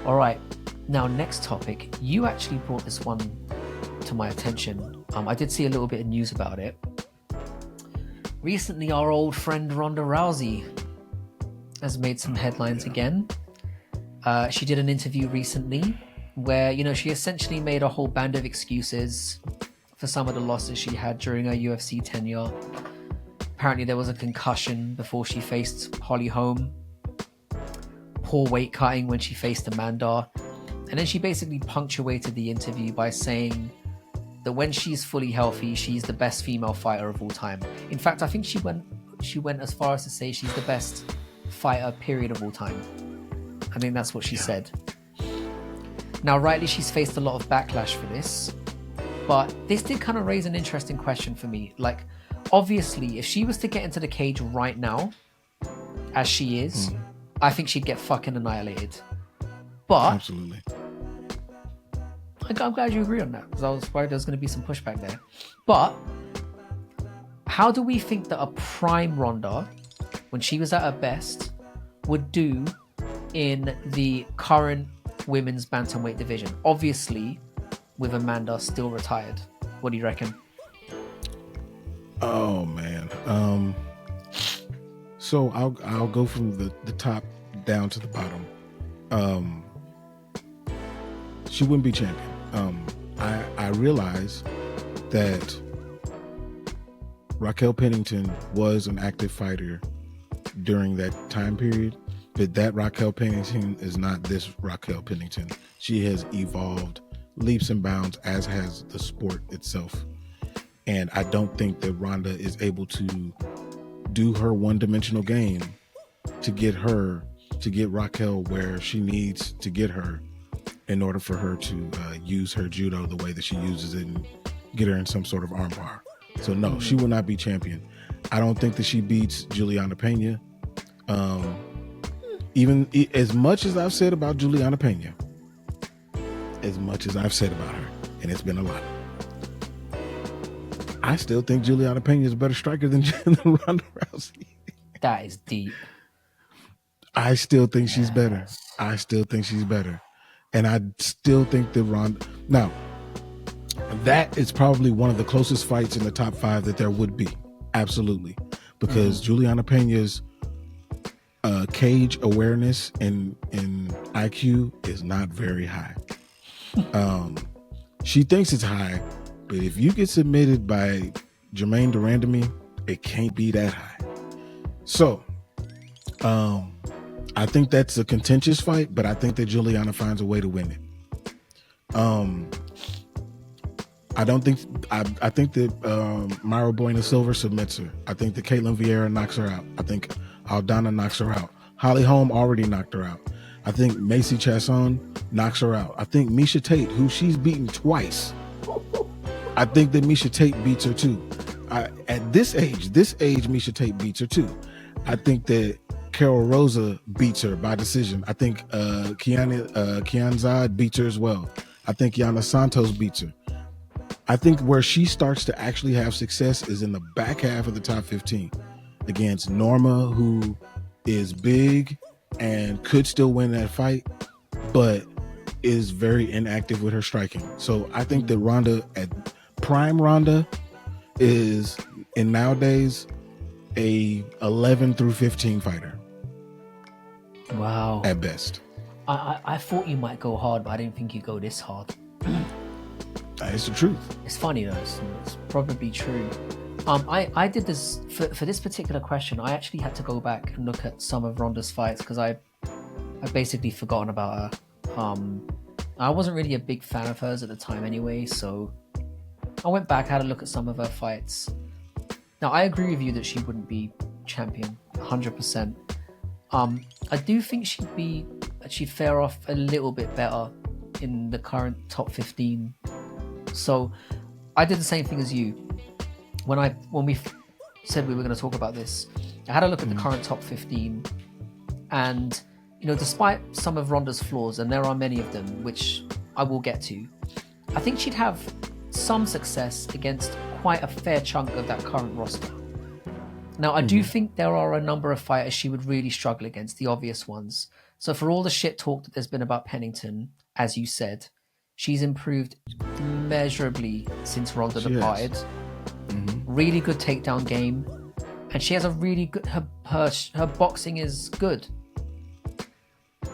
All right, now next topic. You actually brought this one to my attention. I did see a little bit of news about it. Recently, our old friend Ronda Rousey has made some headlines again. She did an interview recently where, you know, she essentially made a whole band of excuses for some of the losses she had during her UFC tenure. Apparently there was a concussion before she faced Holly Holm, poor weight cutting when she faced Amanda, and then she basically punctuated the interview by saying that when she's fully healthy, she's the best female fighter of all time. In fact, I think she went as far as to say she's the best fighter, period, of all time. I think that's what she said. Now, rightly, she's faced a lot of backlash for this, but this did kind of raise an interesting question for me. Like, obviously, if she was to get into the cage right now, as she is, I think she'd get fucking annihilated. But absolutely, I'm glad you agree on that, because I was worried there was going to be some pushback there. But how do we think that a prime Ronda, when she was at her best, would do in the current women's bantamweight division? Obviously, with Amanda still retired. What do you reckon? Oh man. So I'll go from the top down to the bottom. She wouldn't be champion. I realize that Raquel Pennington was an active fighter during that time period, but that Raquel Pennington is not this Raquel Pennington. She has evolved leaps and bounds, as has the sport itself. And I don't think that Ronda is able to do her one-dimensional game to get Raquel where she needs to get her in order for her to use her judo the way that she uses it and get her in some sort of armbar. So no, she will not be champion. I don't think that she beats Juliana Pena. Even as much as I've said about Juliana Pena, as much as I've said about her, and it's been a lot, I still think Juliana Pena is a better striker than Ronda Rousey. That is deep. I still think she's better. I still think she's better. And I still think that Ronda... Now, that is probably one of the closest fights in the top 5 that there would be. Absolutely. Because Juliana Pena's cage awareness and IQ is not very high. She thinks it's high, but if you get submitted by Jermaine Durandamy, it can't be that high. So, I think that's a contentious fight, but I think that Juliana finds a way to win it. I think that Myra Boyna Silver submits her. I think that Caitlin Vieira knocks her out. I think Aldana knocks her out. Holly Holm already knocked her out. I think Macy Chiasson knocks her out. I think Miesha Tate, who she's beaten twice, I think that Miesha Tate beats her too. At this age, Miesha Tate beats her too. I think that Carol Rosa beats her by decision. I think Kianzad beats her as well. I think Yana Santos beats her. I think where she starts to actually have success is in the back half of the top 15 against Norma, who is big and could still win that fight, but is very inactive with her striking. So I think that Ronda, at prime Ronda, is in nowadays a 11 through 15 fighter. Wow. At best. I thought you might go hard, but I didn't think you'd go this hard. It's the truth. It's funny though. It's probably true. I did this for this particular question. I actually had to go back and look at some of Ronda's fights because I basically forgotten about her. I wasn't really a big fan of hers at the time anyway, so I went back, had a look at some of her fights. Now I agree with you that she wouldn't be champion 100%. I do think she'd fare off a little bit better in the current top 15. So I did the same thing as you. When we said we were going to talk about this, I had a look at the current top 15, and despite some of Ronda's flaws, and there are many of them, which I will get to, I think she'd have some success against quite a fair chunk of that current roster. Now, I do think there are a number of fighters she would really struggle against, the obvious ones. So for all the shit talk that there's been about Pennington, as you said, she's improved measurably since Ronda departed. Really good takedown game. And she has a really good... Her boxing is good.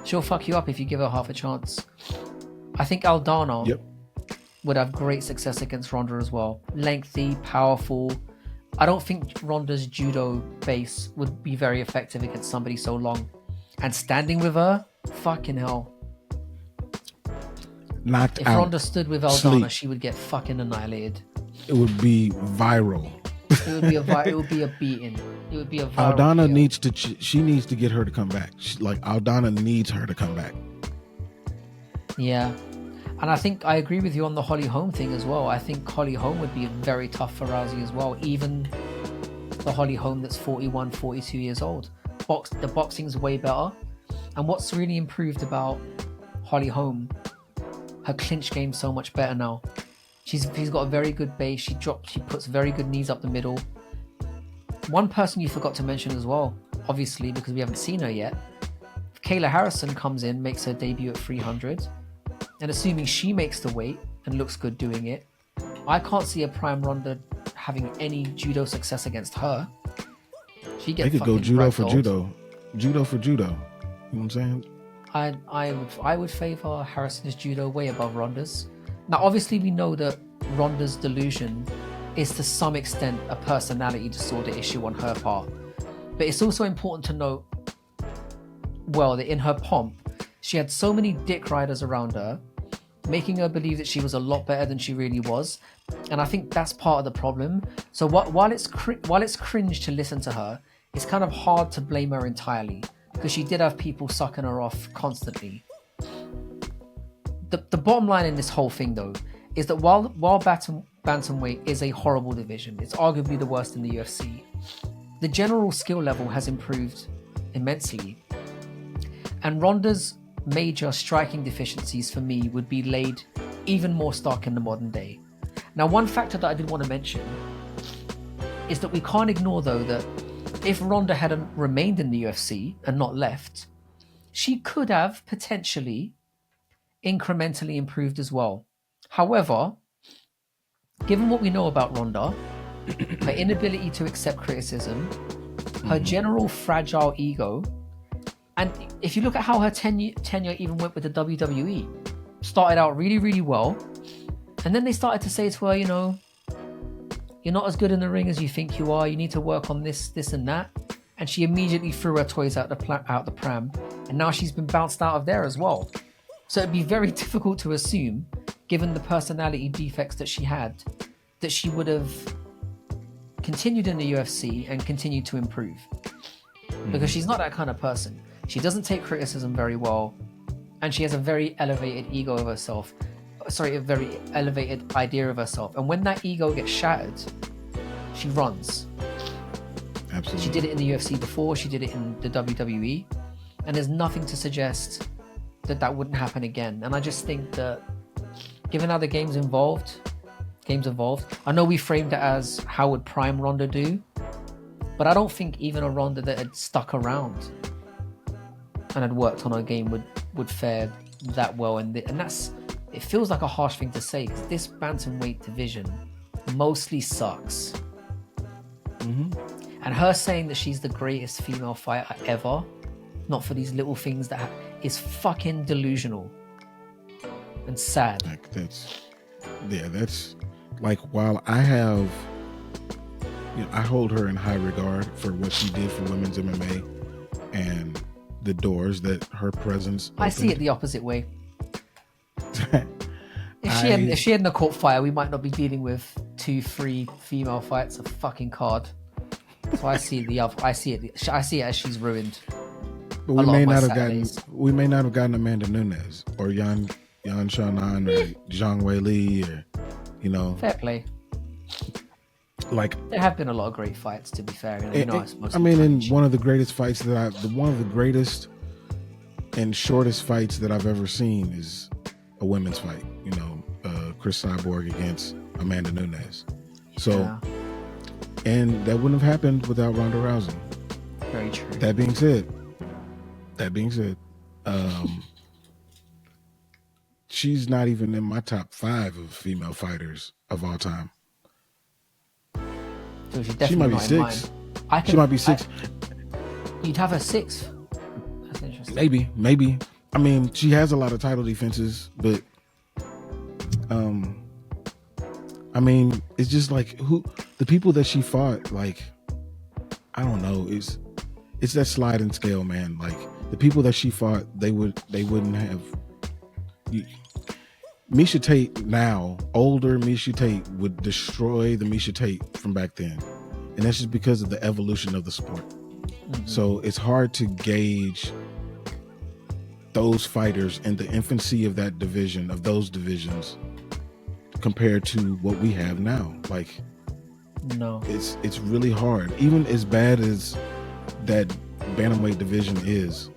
She'll fuck you up if you give her half a chance. I think Aldana would have great success against Ronda as well. Lengthy, powerful. I don't think Ronda's judo base would be very effective against somebody so long. And standing with her, fucking hell. Knocked if out. If Ronda stood with Aldana, she would get fucking annihilated. It would be viral. It would be a beating. It would be a viral Aldana video. needs to. She needs to get her to come back. Aldana needs her to come back. Yeah, and I think I agree with you on the Holly Holm thing as well. I think Holly Holm would be very tough for Rousey as well. Even the Holly Holm that's 41, 42 years old. The boxing's way better. And what's really improved about Holly Holm, her clinch game's so much better now. She's got a very good base. She puts very good knees up the middle. One person you forgot to mention as well, obviously, because we haven't seen her yet. If Kayla Harrison comes in, makes her debut at 300, and assuming she makes the weight and looks good doing it, I can't see a Prime Ronda having any judo success against her. She gets They could go judo for ragdolled. judo for judo. You know what I'm saying? I would favor Harrison's judo way above Ronda's. Now, obviously, we know that Ronda's delusion is to some extent a personality disorder issue on her part. But it's also important to note, well, that in her pomp, she had so many dick riders around her, making her believe that she was a lot better than she really was. And I think that's part of the problem. So while it's cringe to listen to her, it's kind of hard to blame her entirely, because she did have people sucking her off constantly. The bottom line in this whole thing, though, is that while bantamweight is a horrible division, it's arguably the worst in the UFC, the general skill level has improved immensely. And Ronda's major striking deficiencies for me would be laid even more stark in the modern day. Now, one factor that I did want to mention is that we can't ignore, though, that if Ronda had remained in the UFC and not left, she could have potentially incrementally improved as well. However, given what we know about Ronda, her inability to accept criticism, her general fragile ego, and if you look at how her tenure even went with the WWE, started out really, really well, and then they started to say to her, you're not as good in the ring as you think you are, you need to work on this and that, and she immediately threw her toys out the pram, and now she's been bounced out of there as well. So it'd be very difficult to assume, given the personality defects that she had, that she would have continued in the UFC and continued to improve. Because she's not that kind of person. She doesn't take criticism very well, and she has a very elevated ego of herself. Sorry, a very elevated idea of herself. And when that ego gets shattered, she runs. Absolutely. She did it in the UFC before, she did it in the WWE, and there's nothing to suggest that wouldn't happen again. And I just think that given how the game's evolved, I know we framed it as how would Prime Ronda do, but I don't think even a Ronda that had stuck around and had worked on her game would fare that well. And it feels like a harsh thing to say, because this bantamweight division mostly sucks. And her saying that she's the greatest female fighter ever, not for these little things, that is fucking delusional and sad. That's like, while I have, I hold her in high regard for what she did for women's MMA and the doors that her presence opened. I see it the opposite way. If she hadn't caught fire, we might not be dealing with 2-3 female fights a fucking card. So I see it as she's ruined. But we may not have gotten Amanda Nunes or Yan Xiaonan or Zhang Weili, or fair play. Like, there have been a lot of great fights, to be fair. in one of the greatest fights one of the greatest and shortest fights that I've ever seen is a women's fight. Chris Cyborg against Amanda Nunes. So, Yeah. and that wouldn't have happened without Ronda Rousey. Very true. That being said, she's not even in my top 5 of female fighters of all time. So she's She might definitely be not in 6. mine. She might be 6. You'd have her 6th. That's interesting. Maybe. I mean, she has a lot of title defenses, but I mean, it's just like the people that she fought, like, I don't know, it's that sliding scale, man. Like, the people that she fought, they wouldn't have. Miesha Tate now, older Miesha Tate would destroy the Miesha Tate from back then, and that's just because of the evolution of the sport. Mm-hmm. So it's hard to gauge those fighters in the infancy of that division, of those divisions, compared to what we have now. Like, no, it's really hard. Even as bad as that bantamweight division is,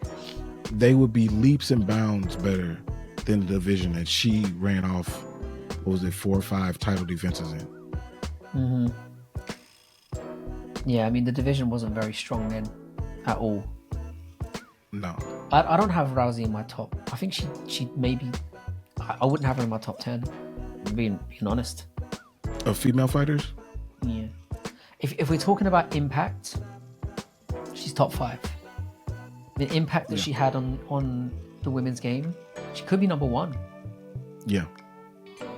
they would be leaps and bounds better than the division that she ran off, what was it, 4 or 5 title defenses in. Mm-hmm. Yeah, I mean, the division wasn't very strong then at all. No. I don't have Rousey in my top. I think she maybe, I wouldn't have her in my top 10, being honest. Of female fighters? Yeah. If we're talking about impact, she's top 5. The impact that she had on the women's game, she could be number 1. Yeah.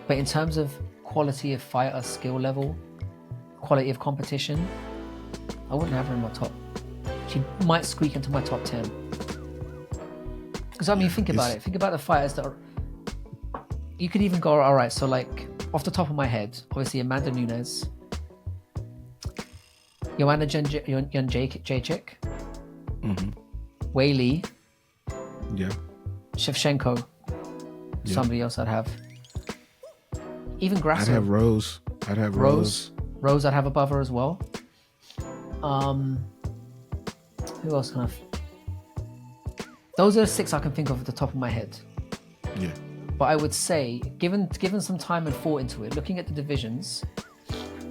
But in terms of quality of fighter, skill level, quality of competition, I wouldn't have her in my top. She might squeak into my top 10. Because I mean, think about it. Think about the fighters that are. You could even go, all right, so like off the top of my head, obviously Amanda Nunes, Joanna Jędrzejczyk, Wei Li, Shevchenko, somebody else I'd have. Even Grasso. I'd have Rose. Rose I'd have above her as well. Who else can I? Those are the 6 I can think of at the top of my head. Yeah. But I would say, given some time and thought into it, looking at the divisions,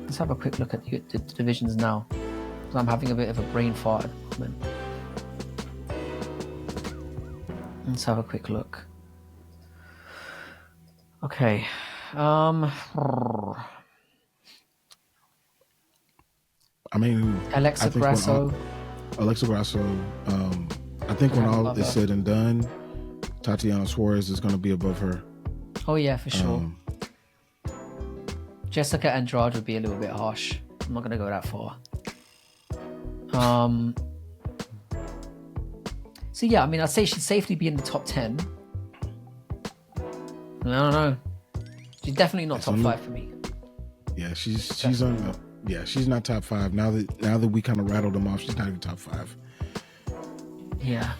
let's have a quick look at the divisions now. Because I'm having a bit of a brain fart at the moment. Let's have a quick look. Okay. I mean, Alexa Grasso. I think when all is said and done, Tatiana Suarez is going to be above her. Oh yeah, for sure. Jessica Andrade would be a little bit harsh. I'm not going to go that far. So yeah, I mean, I'd say she'd safely be in the top 10. I don't know. She's definitely not top 5 for me. Yeah, she's on the. Yeah, she's not top 5. Now that we kind of rattled them off, she's not even top 5. Yeah.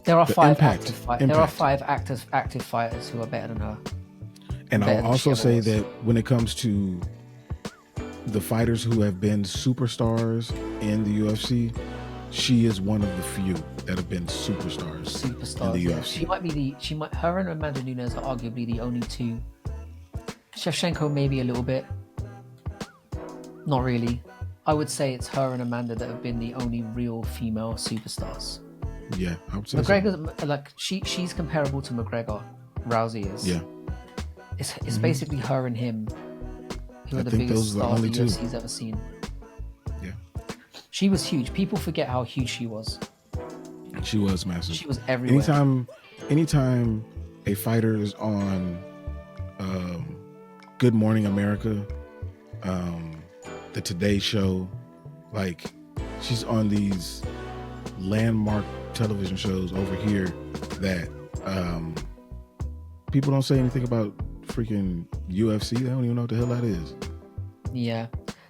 There are 5 active fighters. There are 5 active fighters who are better than her. And I'll also say that when it comes to the fighters who have been superstars in the UFC, she is one of the few that have been superstars in the UFC. Her and Amanda Nunes are arguably the only 2. Shevchenko maybe a little bit. Not really. I would say it's her and Amanda that have been the only real female superstars. Yeah, I would say McGregor's so. Like she's comparable to McGregor. Rousey is. Yeah. It's basically her and him who are the biggest stars the UFC's ever seen. Yeah. She was huge. People forget how huge she was. She was massive. She was everywhere. Anytime a fighter is on Good Morning America, the Today Show, like she's on these landmark television shows over here that people don't say anything about freaking UFC. They don't even know what the hell that is. Yeah.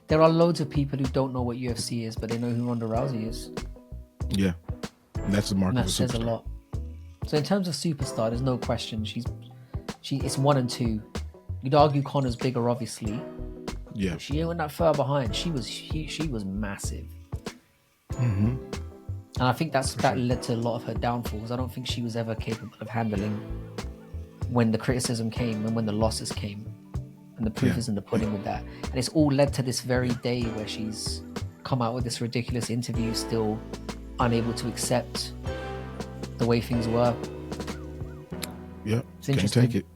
There are loads of people who don't know what UFC is, but they know who Ronda Rousey is. Yeah. And that's the mark of a superstar. That says a lot. So in terms of superstar, there's no question. It's 1 and 2. You'd argue Connor's bigger, obviously. Yeah. She went that far behind. She was massive. Mm-hmm. And I think that led to a lot of her downfalls. I don't think she was ever capable of handling when the criticism came and when the losses came, and the proof is in the pudding with that. And it's all led to this very day where she's come out with this ridiculous interview, still unable to accept the way things were. Yep, It's can't interesting. take it.